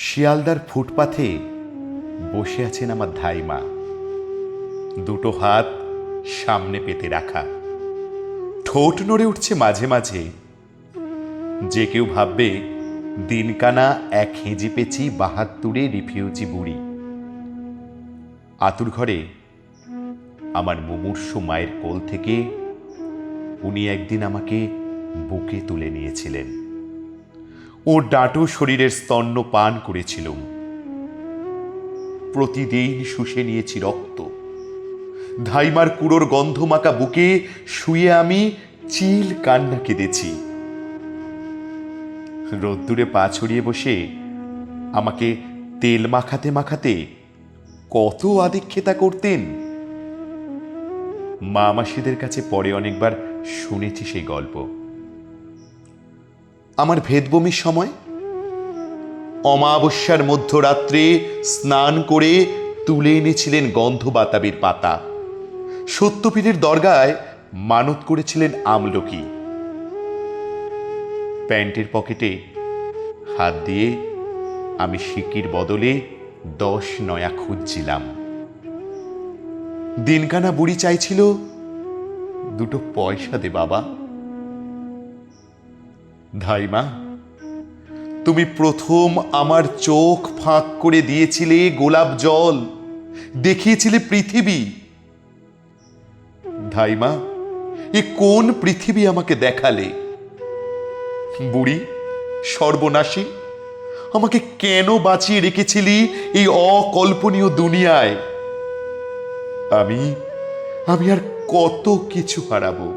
শিয়ালদার ফুটপাথে বসে আছেন আমার ধাইমা, দুটো হাত সামনে পেতে রাখা, ঠোঁট নড়ে উঠছে মাঝে মাঝে। যে কেউ ভাববে দিনকানা এক হেঁজি পেঁচি ৭২ রিফিউজি বুড়ি। আতুর ঘরে আমার মুমূর্ষু মায়ের কোল থেকে উনি একদিন আমাকে বুকে তুলে নিয়েছিলেন। ওর ডাঁটো শরীরের স্তন্য পান করেছিলুম, প্রতিদিন শুষে নিয়েছি রক্ত। ধাইমার কুড়োর গন্ধমাখা বুকে শুয়ে আমি চিল কান্না কেঁদেছি। রোদ্দুরে পা ছড়িয়ে বসে আমাকে তেল মাখাতে মাখাতে কত আদিক্ষেতা করতেন। মা মাসিদের কাছে পরে অনেকবার শুনেছি সেই গল্প। আমার ভেদবমির সময় অমাবস্যার মধ্যরাত্রে স্নান করে তুলে এনেছিলেন গন্ধ বাতাবির পাতা। সত্যপীরের দরগায় মানত করেছিলেন আমলকি। প্যান্টের পকেটে হাত দিয়ে আমি সিকির বদলে 10 নয়া খুঁজছিলাম। দিনকানা বুড়ি চাইছিল, দুটো পয়সা দে বাবা। ধাইমা, তুমি প্রথম আমার চোখ ফাঁক করে দিয়েছিলে গোলাপ জল, দেখিয়েছিলে পৃথিবী। ধাইমা, এ কোন পৃথিবী আমাকে দেখালে? বুড়ি সর্বনাশী, আমাকে কেন বাঁচিয়ে রেখেছিলি এই অকল্পনীয় দুনিয়ায়? আমি আর কত কিছু হারাবো।